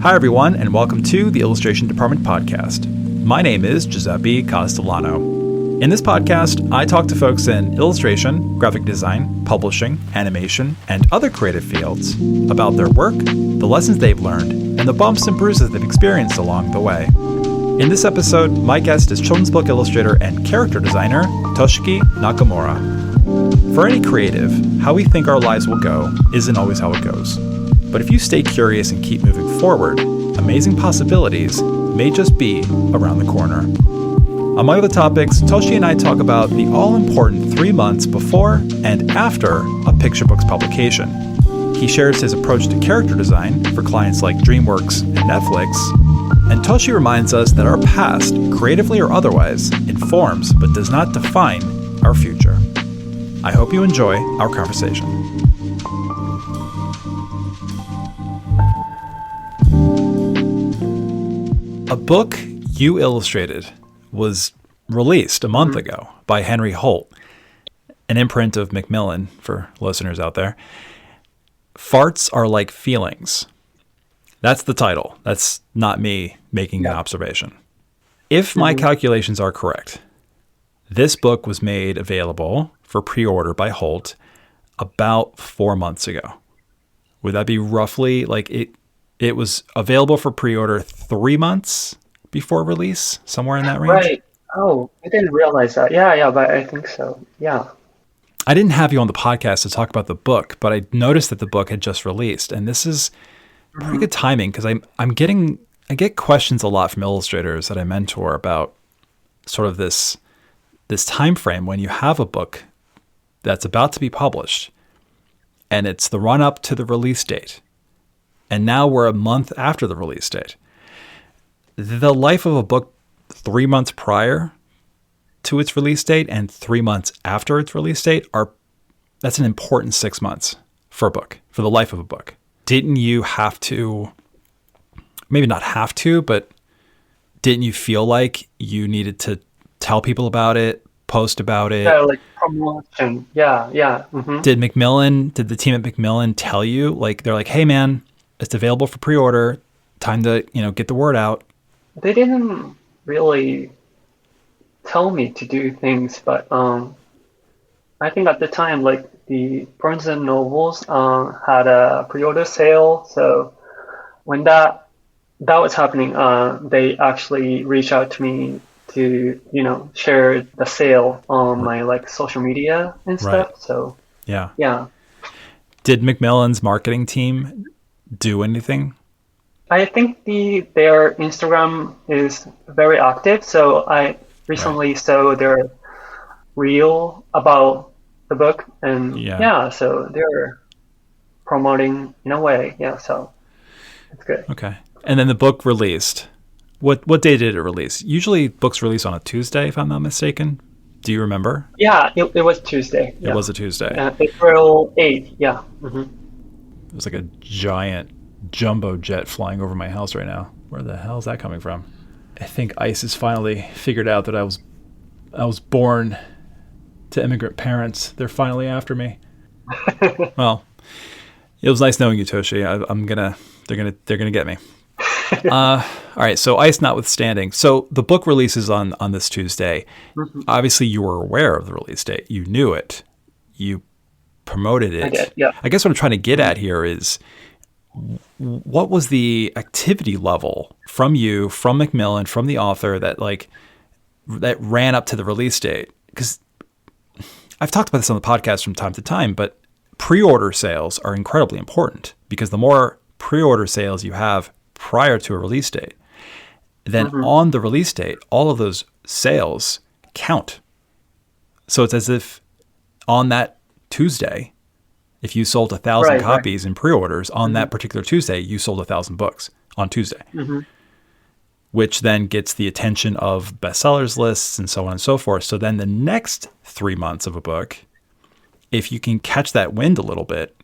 Hi, everyone, and welcome to the Illustration Department podcast. My name is Giuseppe Castellano. In this podcast, I talk to folks in illustration, graphic design, publishing, animation, and other creative fields about their work, the lessons they've learned, and the bumps and bruises they've experienced along the way. In this episode, my guest is children's book illustrator and character designer Toshiki Nakamura. For any creative, how we think our lives will go isn't always how it goes. But if you stay curious and keep moving forward, amazing possibilities may just be around the corner. Among other topics, Toshi and I talk about the all-important 3 months before and after a picture book's publication. He shares his approach to character design for clients like DreamWorks and Netflix. And Toshi reminds us that our past, creatively or otherwise, informs but does not define our future. I hope you enjoy our conversation. A book you illustrated was released a month ago by Henry Holt, an imprint of Macmillan for listeners out there. Farts Are Like Feelings. That's the title. That's not me making an observation. If my calculations are correct, this book was made available for pre-order by Holt about 4 months ago. Would that be roughly like it was available for pre-order 3 months before release, somewhere in that range? Right. Oh, I didn't realize that. Yeah, but I think so. Yeah. I didn't have you on the podcast to talk about the book, but I noticed that the book had just released, and this is pretty good timing because I get questions a lot from illustrators that I mentor about sort of this time frame when you have a book that's about to be published, and it's the run up to the release date. And now we're a month after the release date. The life of a book 3 months prior to its release date and 3 months after its release date that's an important 6 months for a book, for the life of a book. Didn't you have to, maybe not have to, but didn't you feel like you needed to tell people about it, post about it? Yeah, like promotion. Yeah. Mm-hmm. Did the team at Macmillan tell you, like, they're like, hey man, it's available for pre-order, time to, get the word out? They didn't really tell me to do things, but I think at the time, like the Barnes and Nobles had a pre-order sale, so when that was happening, they actually reached out to me to share the sale on my like social media and stuff. Right. So yeah. Did Macmillan's marketing team do anything? I think their Instagram is very active, so I recently saw their reel about the book, and so they're promoting in a way. Yeah, so it's good. Okay. And then the book released. What day did it release? Usually books release on a Tuesday, if I'm not mistaken. Do you remember? Yeah, it was Tuesday. It was a Tuesday. April 8th, yeah. Mm-hmm. It was like a giant jumbo jet flying over my house right now. Where the hell is that coming from? I think ICE has finally figured out that I was born to immigrant parents. They're finally after me. Well, it was nice knowing you, Toshi. They're gonna get me. All right. So ICE notwithstanding, so the book releases on this Tuesday. Mm-hmm. Obviously, you were aware of the release date. You knew it. You promoted it. I did, yeah. I guess what I'm trying to get at here is, what was the activity level from you, from Macmillan, from the author that ran up to the release date? Because I've talked about this on the podcast from time to time, but pre-order sales are incredibly important because the more pre-order sales you have prior to a release date, then on the release date, all of those sales count. So it's as if on that Tuesday, if you sold 1,000 copies in pre-orders on that particular Tuesday, you sold 1,000 books on Tuesday, which then gets the attention of bestsellers lists and so on and so forth. So then the next 3 months of a book, if you can catch that wind a little bit,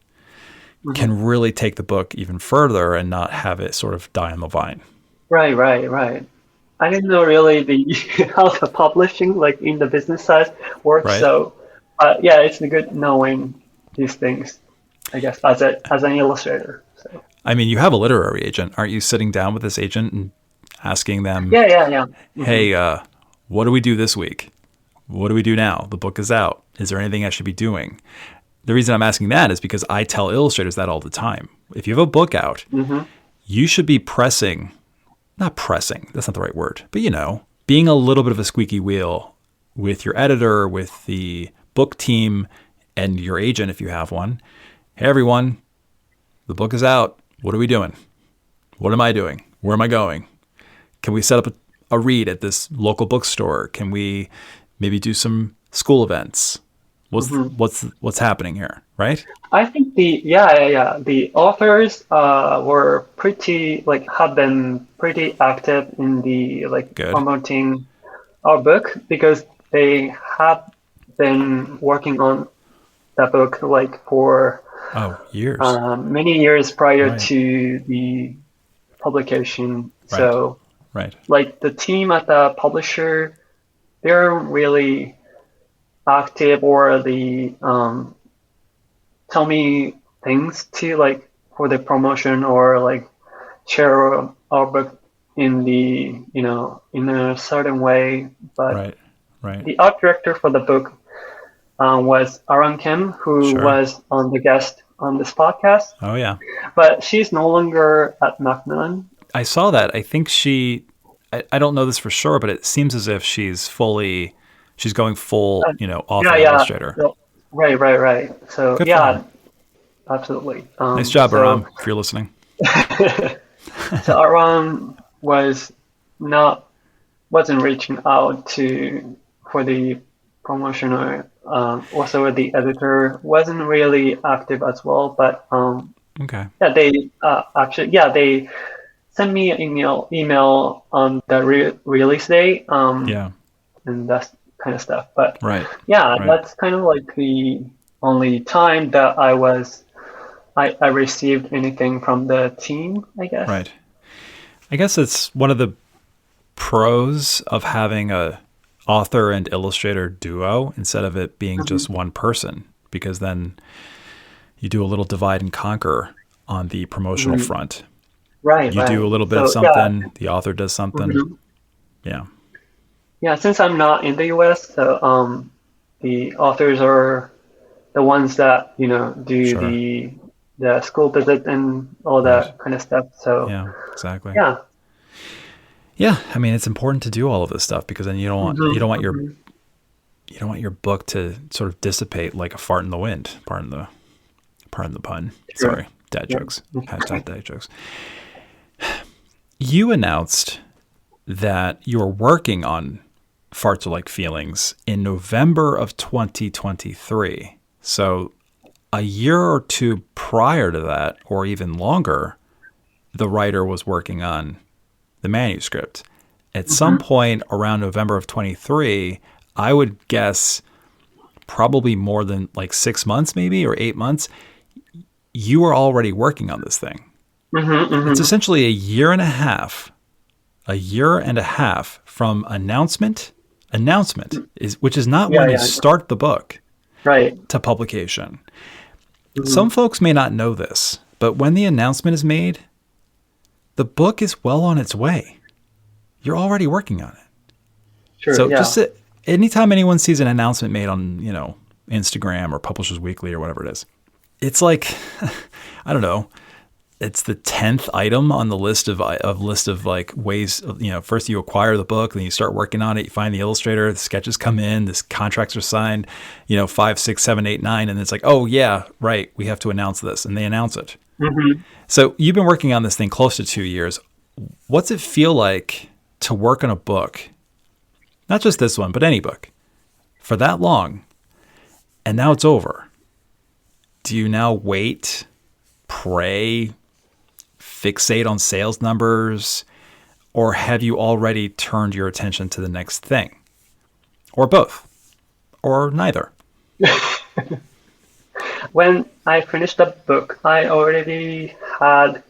can really take the book even further and not have it sort of die on the vine. Right. I didn't know really how the publishing, like in the business side, works. Right. So, it's good knowing these things, I guess, as an illustrator. So. I mean, you have a literary agent. Aren't you sitting down with this agent and asking them, Yeah. hey, what do we do this week? What do we do now? The book is out. Is there anything I should be doing? The reason I'm asking that is because I tell illustrators that all the time. If you have a book out, you should be not pressing, that's not the right word, but being a little bit of a squeaky wheel with your editor, with the book team, and your agent if you have one. Hey, everyone, the book is out. What are we doing? What am I doing? Where am I going? Can we set up a read at this local bookstore? Can we maybe do some school events? What's happening here, right? I think the authors were pretty have been pretty active in the Good. promoting our book because they have been working on that book for years. Many years prior Right. to the publication. Right. So Right. the team at the publisher, they're really active or the tell me things to for the promotion or share our book in the in a certain way. But Right. the art director for the book was Aran Kim, who Sure. was on the guest on this podcast, Oh, yeah. but she's no longer at Macmillan. I saw that. I think I don't know this for sure, but it seems as if she's going full, author illustrator. So- right. So Good for her. absolutely. Nice job, so, Aram, if you're listening. So Aram wasn't reaching out for the promotion or also the editor wasn't really active as well. But Okay. they sent me an email on the release day. Yeah. And that kind of stuff. But Right. that's kind of the only time that I received anything from the team, I guess. Right. I guess it's one of the pros of having a author and illustrator duo instead of it being just one person, because then you do a little divide and conquer on the promotional front. Right. You do a little bit of something, the author does something. Yeah. Yeah, since I'm not in the US, so the authors are the ones that do Sure. the school visit and all that kind of stuff. So Yeah, exactly. yeah. Yeah, I mean, it's important to do all of this stuff because then you don't want your book to sort of dissipate like a fart in the wind. Pardon the pun. Sure. Sorry, dad jokes. Hashtag dad jokes. You announced that you were working on Farts Are Like Feelings in November of 2023. So a year or two prior to that, or even longer, the writer was working on the manuscript. At some point around November of 23, I would guess probably more than 6 months maybe, or 8 months, you were already working on this thing. It's essentially a year and a half from announcement, which is not when you start the book, Right. to publication. Some folks may not know this, but when the announcement is made, the book is well on its way. You're already working on it. Sure. So yeah. just anytime anyone sees an announcement made on, Instagram or Publishers Weekly or whatever it is, it's like, I don't know, it's the 10th item on the list of ways, first you acquire the book, then you start working on it, you find the illustrator, the sketches come in, the contracts are signed, 5, 6, 7, 8, 9, and it's like, oh yeah, right, we have to announce this, and they announce it. So you've been working on this thing close to 2 years. What's it feel like to work on a book, not just this one, but any book, for that long, and now it's over? Do you now wait, pray, fixate on sales numbers, or have you already turned your attention to the next thing? Or both? Or neither? When I finished the book, I already had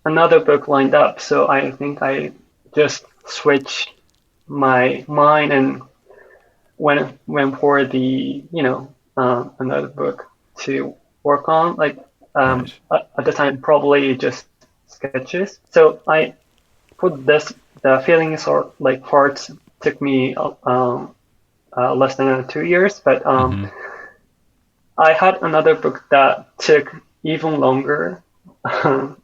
another book lined up, so I think I just switched my mind and went for the another book to work on. Right. At the time, probably just sketches. So I put the feelings or like parts took me less than 2 years, but Mm-hmm. I had another book that took even longer, Wow.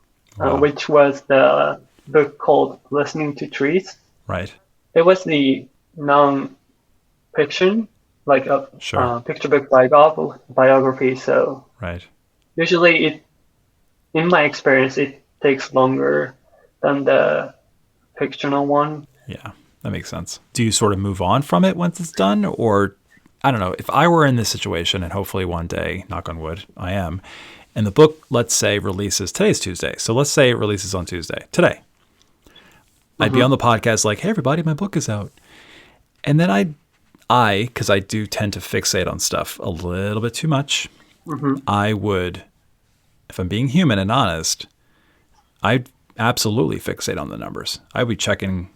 which was the book called Listening to Trees. Right. It was the non-fiction, like a Sure. picture book biography. So Right. usually in my experience, it takes longer than the fictional one. Yeah, that makes sense. Do you sort of move on from it once it's done? Or, I don't know, if I were in this situation, and hopefully one day, knock on wood, I am, and the book, let's say, releases, today's Tuesday. So let's say it releases on Tuesday, today. I'd be Hmm. on the podcast like, hey, everybody, my book is out. And then because I do tend to fixate on stuff a little bit too much, Hmm. I would, if I'm being human and honest, I'd absolutely fixate on the numbers. I'd be checking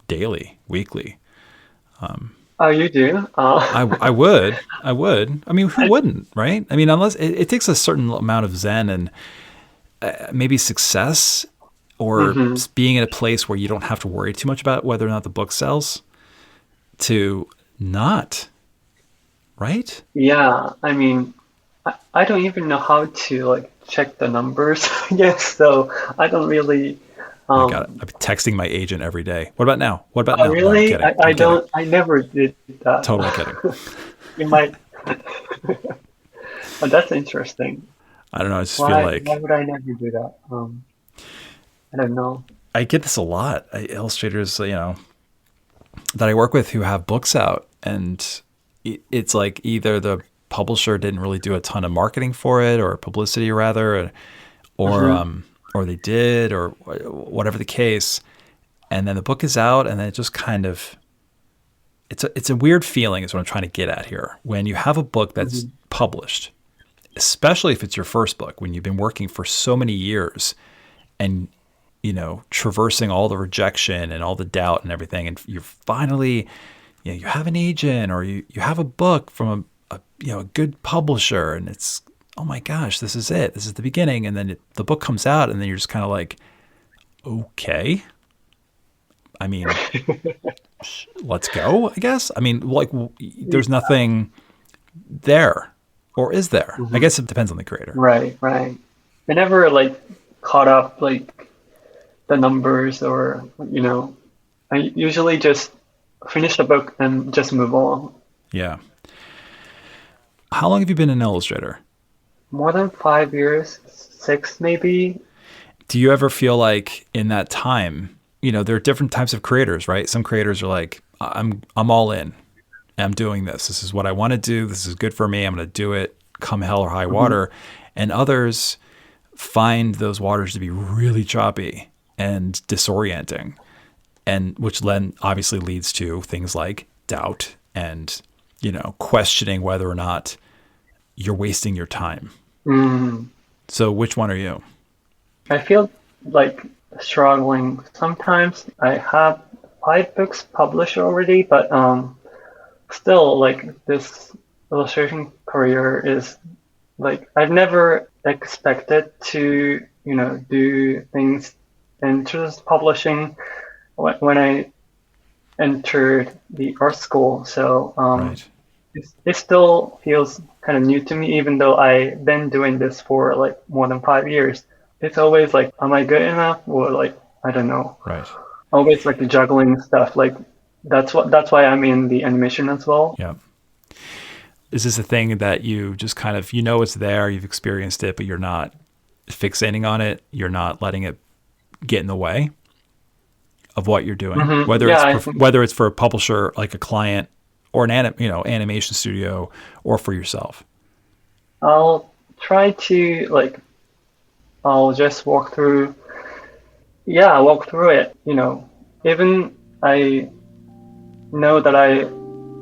daily, weekly. Oh, you do? I would. I would. I mean, who wouldn't, right? I mean, unless it takes a certain amount of zen and maybe success or Hmm. being in a place where you don't have to worry too much about whether or not the book sells to not, right? Yeah, I mean, I don't even know how to like check the numbers. Yes, so I don't really. Oh my God, Um, I'm texting my agent every day. What about now? What about oh, now? No, I'm really? kidding. I I'm kidding. don't. I never did that. Totally kidding. You might. Oh, that's interesting. I don't know. I just feel Why like would I never do that? I don't know. I get this a lot. Illustrators, that I work with who have books out, and it's like either the publisher didn't really do a ton of marketing for it, or publicity rather, or Hmm. um, or they did, or whatever the case, and then the book is out, and then it just kind of it's a weird feeling is what I'm trying to get at here. When you have a book that's Hmm. published, especially if it's your first book, when you've been working for so many years and traversing all the rejection and all the doubt and everything, and you're finally, you have an agent or you have a book from a good publisher, and it's, oh my gosh, this is it, this is the beginning, and then the book comes out, and then you're just kind of like, okay, I mean, let's go, I guess. I mean, like, there's nothing there, or is there? I Hmm. guess it depends on the creator. Right, right. I never like caught up like the numbers or I usually just finish the book and just move on. Yeah. How long have you been an illustrator? More than 5 years, six maybe. Do you ever feel like in that time, there are different types of creators, right? Some creators are like, I'm all in. I'm doing this. This is what I want to do. This is good for me. I'm going to do it come hell or high Hmm. water. And others find those waters to be really choppy and disorienting, and which then obviously leads to things like doubt and, questioning whether or not you're wasting your time. Mm. So which one are you? I feel like struggling sometimes. I have 5 books published already, but still like this illustration career is like I've never expected to, do things into this publishing when I entered the art school. So Right. it still feels kind of new to me, even though I've been doing this for like more than 5 years. It's always like, am I good enough? Or like, I don't know. Right. Always like the juggling stuff. Like that's why I'm in the animation as well. Yeah. Is this a thing that you just kind of, it's there, you've experienced it, but you're not fixating on it? You're not letting it get in the way of what you're doing, Hmm. whether Yeah, it's I for, think whether it's for a publisher like a client or an animation studio, or for yourself. I'll try to like I'll just walk through it. Even I know that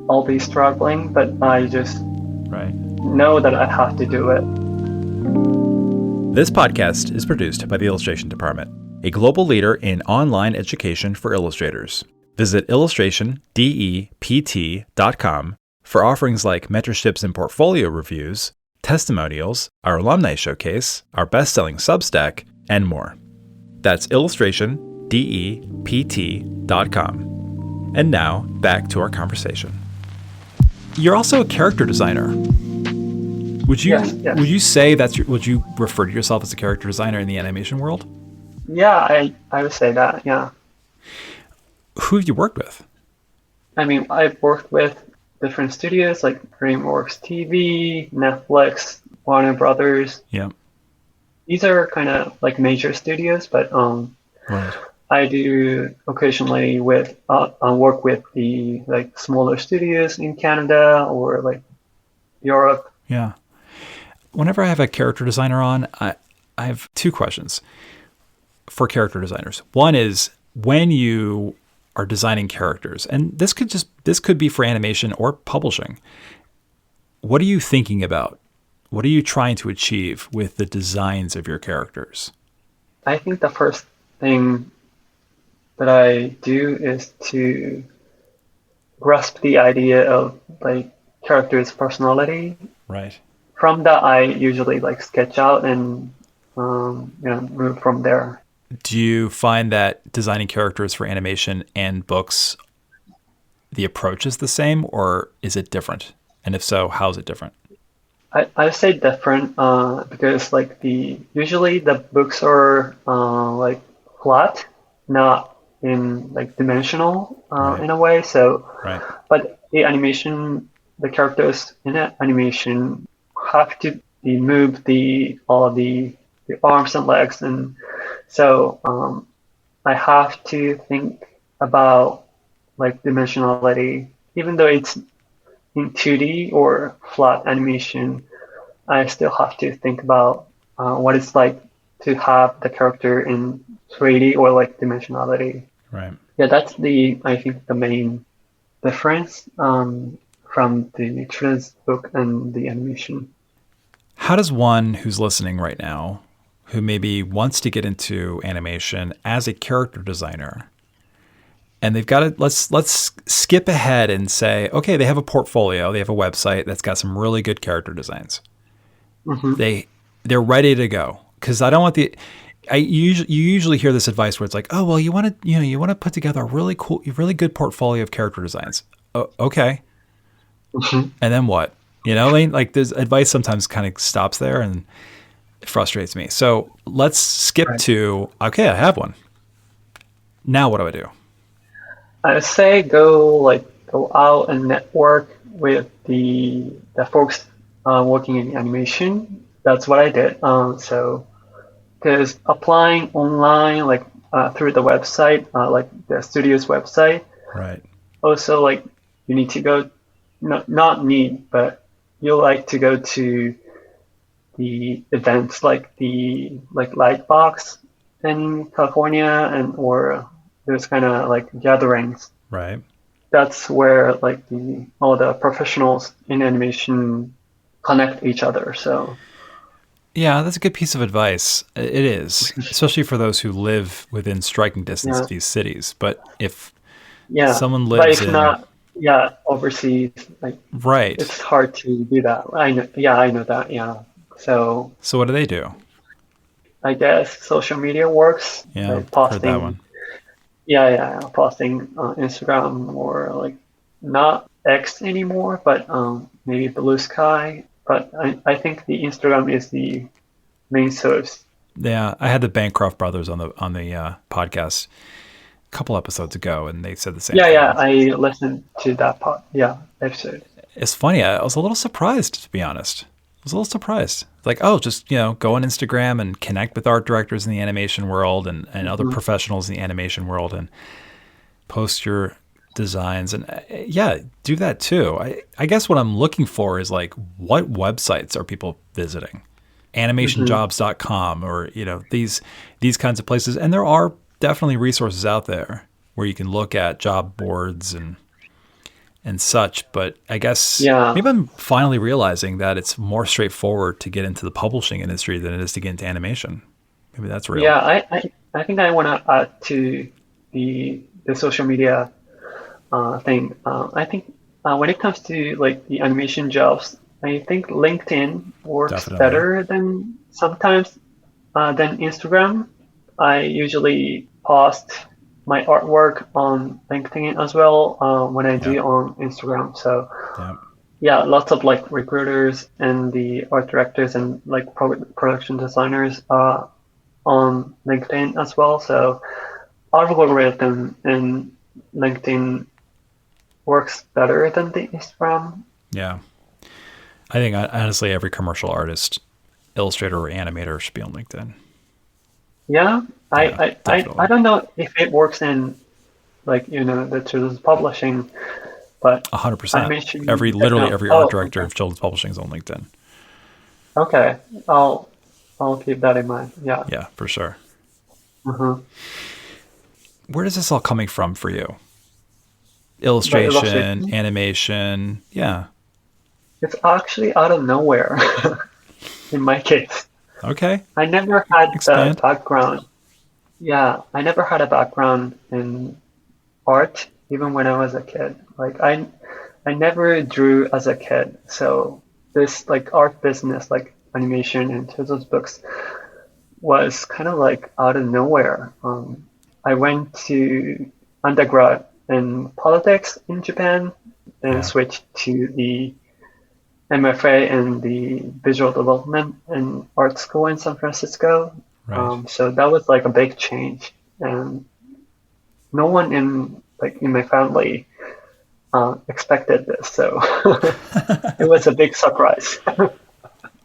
I'll be struggling, but I just Right. know that I have to do it. This podcast is produced by the Illustration Department, a global leader in online education for illustrators. Visit illustrationdept.com for offerings like mentorships and portfolio reviews, testimonials, our alumni showcase, our best-selling Substack, and more. That's illustrationdept.com. And now, back to our conversation. You're also a character designer. Would you Yes. would you say would you refer to yourself as a character designer in the animation world? Yeah, I would say that, yeah. Who have you worked with? I mean, I've worked with different studios like DreamWorks TV, Netflix, Warner Brothers. Yeah. These are kind of like major studios, but Right. I do occasionally work with the like smaller studios in Canada or like Europe. Yeah. Whenever I have a character designer on, I have two questions for character designers. One is when you are designing characters, and this could be for animation or publishing. What are you thinking about? What are you trying to achieve with the designs of your characters? I think the first thing that I do is to grasp the idea of like character's personality. Right. From that, I usually like sketch out and move from there. Do you find that designing characters for animation and books, the approach is the same, or is it different? And if so, how is it different? I say different because like usually the books are like flat, not in like dimensional Right. in a way. So, Right. but the characters in the animation have to be moved all of the arms and legs, and so I have to think about like dimensionality, even though it's in 2D or flat animation. I still have to think about what it's like to have the character in 3D or like dimensionality. Right. Yeah, that's I think the main difference from the children's book and the animation. How does one who's listening right now, who maybe wants to get into animation as a character designer, and they've got to let's skip ahead and say, okay, they have a portfolio, they have a website that's got some really good character designs. Hmm. They're ready to go, because I don't want you usually hear this advice where it's like, oh well, you want to put together a really good portfolio of character designs. Okay, Hmm. and then what? You know, like there's advice sometimes kind of stops there, and it frustrates me. So let's skip Right. to, okay, I have one. Now what do I do? I say go out and network with the folks working in animation. That's what I did. So because applying online through the website, like the studio's website, Right. also like you need to go, not need, but you like to go to the events like the Lightbox in California, and or there's kind of like gatherings. Right. That's where like all the professionals in animation connect each other. So Yeah, that's a good piece of advice. It is, especially for those who live within striking distance yeah, of these cities. But if yeah. someone But lives if in, not, yeah, overseas, like right. it's hard to do that. I know. Yeah, I know that. Yeah. So So what do they do? I guess social media works, Yeah, like heard that posting. one. Yeah, posting on Instagram or like not X anymore, but maybe Blue Sky. But I think the Instagram is the main source. Yeah, I had the Bancroft brothers on the podcast a couple episodes ago, and they said the same Yeah, thing. I listened to that episode. It's funny. I was a little surprised, to be honest. I was a little surprised. Like, oh, just, go on Instagram and connect with art directors in the animation world and other Hmm. professionals in the animation world and post your designs. And yeah, do that too. I guess what I'm looking for is like, what websites are people visiting? Hmm. Animationjobs.com or, these kinds of places. And there are definitely resources out there where you can look at job boards and such. But I guess Yeah, maybe I'm finally realizing that it's more straightforward to get into the publishing industry than it is to get into animation. Maybe that's real. yeah. I think I want to add to the social media thing. I think when it comes to like the animation jobs, I think LinkedIn works Definitely. better than sometimes than Instagram. I usually post my artwork on LinkedIn as well when I Yeah. do on Instagram. So Yeah. yeah, lots of like recruiters and the art directors and like production designers on LinkedIn as well. So algorithm in LinkedIn works better than the Instagram. Yeah. I think honestly, every commercial artist, illustrator, or animator should be on LinkedIn. Yeah, Yeah, I definitely. don't know if it works in like the children's publishing, but 100%. animation Literally techno. every art Oh, director okay, of children's publishing is on LinkedIn. okay. I'll keep that in mind. Yeah. Yeah, for sure. Uh-huh. Where does this all coming from for you? The Illustration, illustration, animation. Yeah. it's actually out of nowhere in my case. Okay. I never had the Expand. background. Yeah, I never had a background in art, even when I was a kid. Like I never drew as a kid. So this like art business, like animation and children's books, was kind of like out of nowhere. I went to undergrad in politics in Japan, then Yeah. switched to the MFA in the visual development and art school in San Francisco. Right. So that was like a big change, and no one in my family expected this, so it was a big surprise.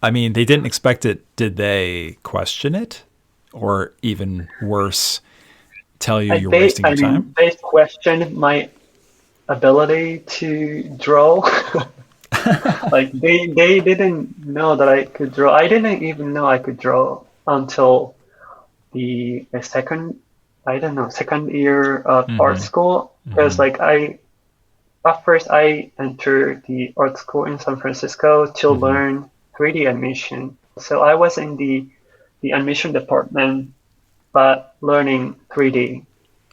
I mean, they didn't expect it. Did they question it? Or even worse, tell you you're wasting I your time? mean, they questioned my ability to draw. Like they didn't know that I could draw. I didn't even know I could draw until the second, I don't know, second year of art Mm-hmm. school. Because Mm-hmm. like at first I entered the art school in San Francisco to Mm-hmm. learn 3D animation. So I was in the animation department, but learning 3D.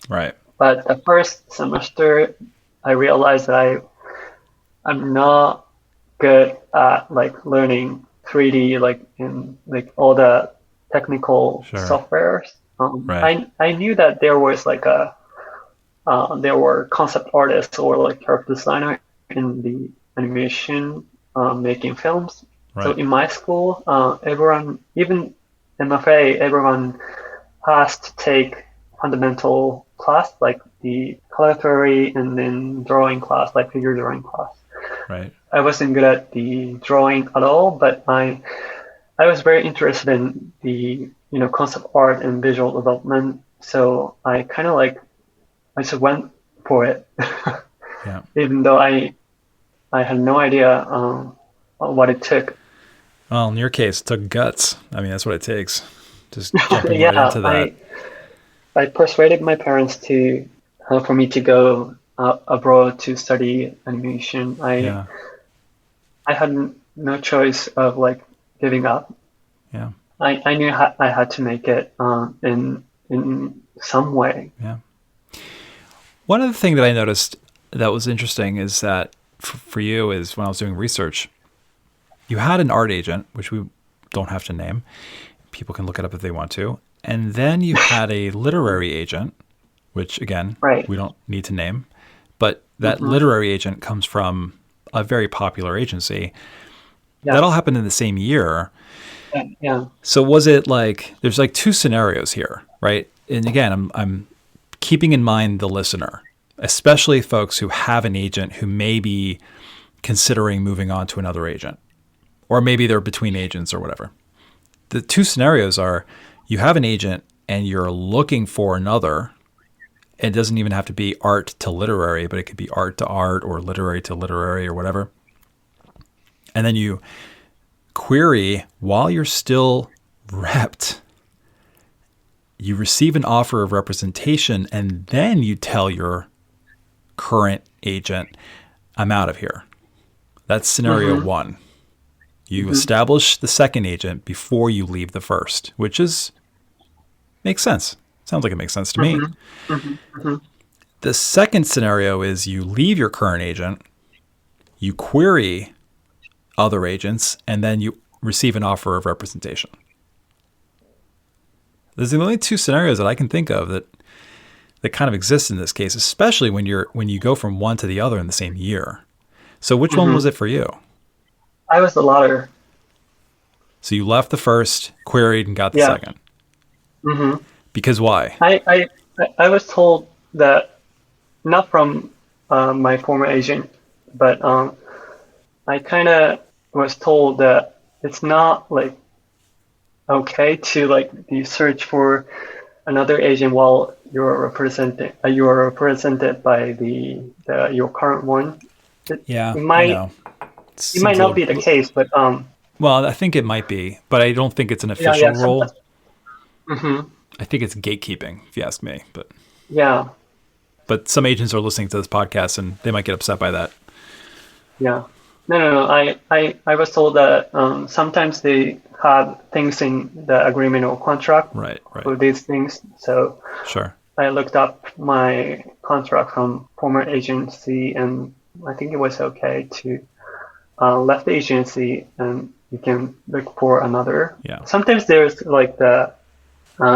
Right. But the first semester, I realized that I'm not good at like learning 3D, like in like all the technical Sure. softwares. Right. I knew that there was like there were concept artists or like character designer in the animation making films. So Right. in my school, everyone, even MFA, everyone has to take fundamental class like the color theory and then drawing class, like figure drawing class. Right. I wasn't good at the drawing at all, but I was very interested in the concept art and visual development. So I kind of like I just went for it, Yeah. even though I had no idea what it took. Well, in your case, it took guts. I mean, that's what it takes. Just jumping right Yeah, into that. I persuaded my parents to for me to go abroad to study animation. Yeah. I had no choice of like giving up. Yeah. I knew I had to make it in some way. Yeah. One other thing that I noticed that was interesting is that for you is when I was doing research, you had an art agent, which we don't have to name. People can look it up if they want to. And then you had a literary agent, which again, Right. we don't need to name. But that Hmm. literary agent comes from a very popular agency. That all Yes. happened in the same year. Yeah. Yeah. So was it like there's like two scenarios here, right? And again, I'm keeping in mind the listener, especially folks who have an agent who may be considering moving on to another agent, or maybe they're between agents or whatever. The two scenarios are you have an agent and you're looking for another. It doesn't even have to be art to literary, but it could be art to art or literary to literary or whatever. And then you query while you're still repped. You receive an offer of representation, and then you tell your current agent, I'm out of here. That's scenario Hmm. one. You Hmm. establish the second agent before you leave the first, which is makes sense. Sounds like it makes sense to me. Hmm. Hmm. Hmm. The second scenario is you leave your current agent, you query other agents, and then you receive an offer of representation. There's the only two scenarios that I can think of that kind of exist in this case, especially when you go from one to the other in the same year. So which one was it for you? I was the latter. So you left the first, queried, and got the second. Mm-hmm. Because why? I was told that, not from my former agent, but I kind of was told that it's not like okay to like be search for another agent while you're represented by your current one. It might not be the case, but well, I think it might be, but I don't think it's an official role. Mm-hmm. I think it's gatekeeping, if you ask me. But yeah. But some agents are listening to this podcast and they might get upset by that. Yeah. No. I was told that sometimes they had things in the agreement or contract for these things. So sure. I looked up my contract from former agency, and I think it was okay to left the agency and you can look for another. Yeah. Sometimes there's like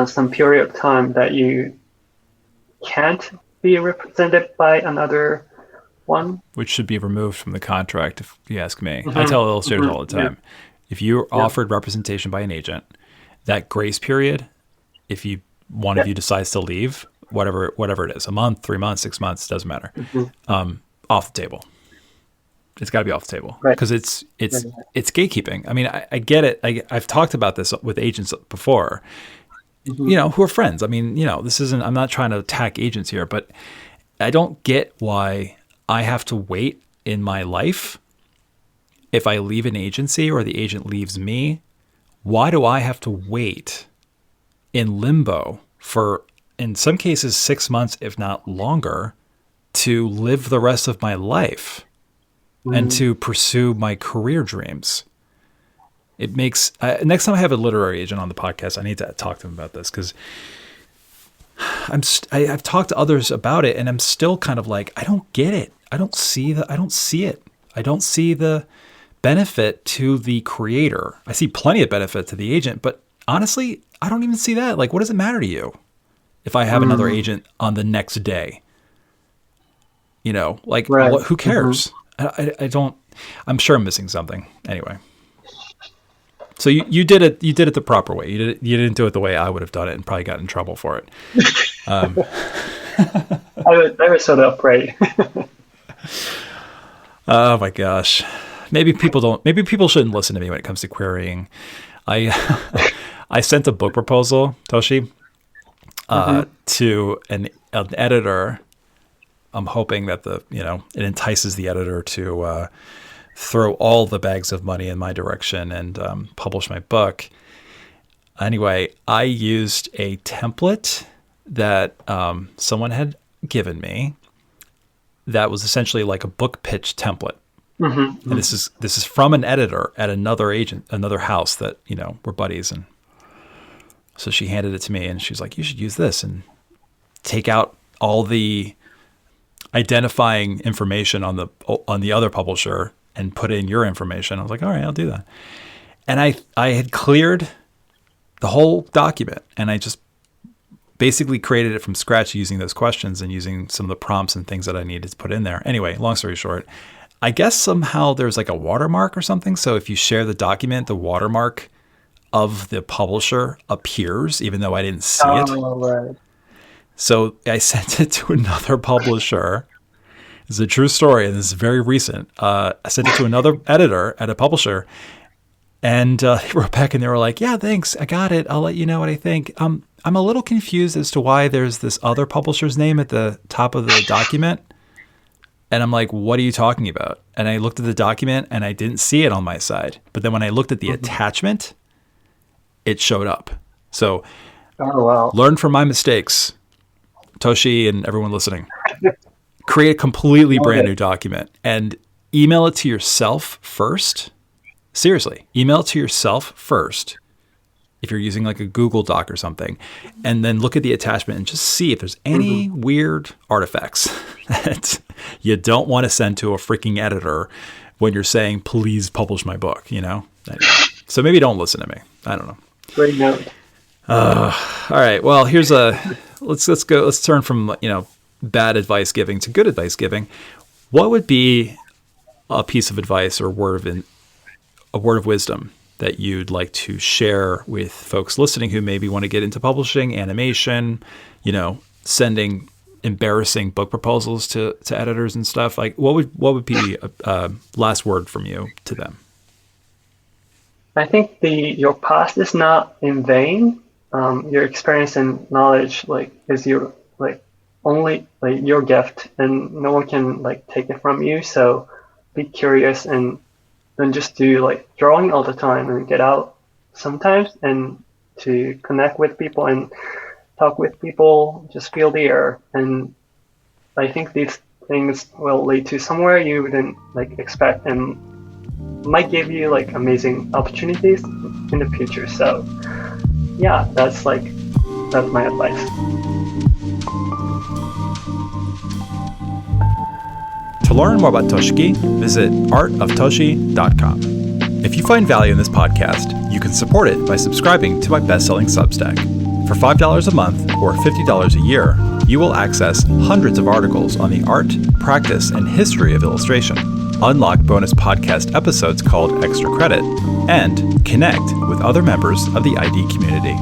some period of time that you can't be represented by another one, which should be removed from the contract, if you ask me. I tell illustrators all the time, if you're offered representation by an agent, that grace period, if one of you decides to leave, whatever it is, a month, 3 months, 6 months, doesn't matter, off the table. It's got to be off the table because it's gatekeeping. I mean, I get it. I've talked about this with agents before, who are friends. I mean, I'm not trying to attack agents here, but I don't get why I have to wait in my life if I leave an agency or the agent leaves me. Why do I have to wait in limbo for, in some cases, 6 months, if not longer, to live the rest of my life and to pursue my career dreams? It makes next time I have a literary agent on the podcast, I need to talk to him about this, because I've talked to others about it, and I'm still kind of like, I don't get it. I don't see it. I don't see the benefit to the creator. I see plenty of benefit to the agent, but honestly, I don't even see that. Like, what does it matter to you if I have another agent on the next day? Who cares? I don't. I'm sure I'm missing something. Anyway. So you did it. You did it the proper way. You didn't do it the way I would have done it, and probably got in trouble for it. I was sort of afraid. Oh my gosh. Maybe people shouldn't listen to me when it comes to querying. I sent a book proposal, Toshi, to an editor. I'm hoping that it entices the editor to throw all the bags of money in my direction and publish my book. Anyway, I used a template that someone had given me that was essentially like a book pitch template. And this is from an editor at another house that, we're buddies. And so she handed it to me and she's like, you should use this and take out all the identifying information on the other publisher and put in your information. I was like, all right, I'll do that. And I had cleared the whole document, and I just basically created it from scratch using those questions and using some of the prompts and things that I needed to put in there. Anyway, long story short, I guess somehow there's like a watermark or something. So if you share the document, the watermark of the publisher appears, even though I didn't see it. Right. So I sent it to another publisher. It's a true story, and this is very recent. I sent it to another editor at a publisher, and they wrote back and they were like, yeah, thanks, I got it. I'll let you know what I think. I'm a little confused as to why there's this other publisher's name at the top of the document. And I'm like, what are you talking about? And I looked at the document and I didn't see it on my side. But then when I looked at the attachment, it showed up. So learn from my mistakes, Toshi and everyone listening. Create a completely brand new document and email it to yourself first. Seriously, email it to yourself first if you're using like a Google Doc or something, and then look at the attachment and just see if there's any weird artifacts that you don't want to send to a freaking editor when you're saying, please publish my book, Anyway. So maybe don't listen to me. I don't know. Great note. All right. Well, let's turn from, bad advice giving to good advice giving. What would be a piece of advice or a word of wisdom that you'd like to share with folks listening who maybe want to get into publishing, animation, sending embarrassing book proposals to editors and stuff? Like, what would be a last word from you to them? I think your past is not in vain. Your experience and knowledge is your only your gift, and no one can take it from you. So be curious and don't just do drawing all the time, and get out sometimes and to connect with people and talk with people, just feel the air. And I think these things will lead to somewhere you wouldn't expect, and might give you amazing opportunities in the future. So yeah, that's my advice. To learn more about Toshiki, visit artoftoshi.com. If you find value in this podcast, you can support it by subscribing to my best-selling Substack. For $5 a month or $50 a year, you will access hundreds of articles on the art, practice, and history of illustration, unlock bonus podcast episodes called Extra Credit, and connect with other members of the ID community.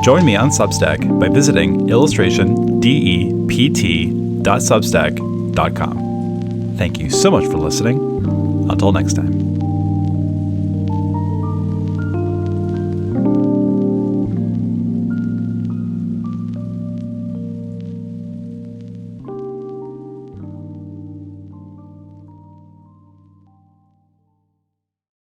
Join me on Substack by visiting illustrationdept.substack.com. Thank you so much for listening. Until next time.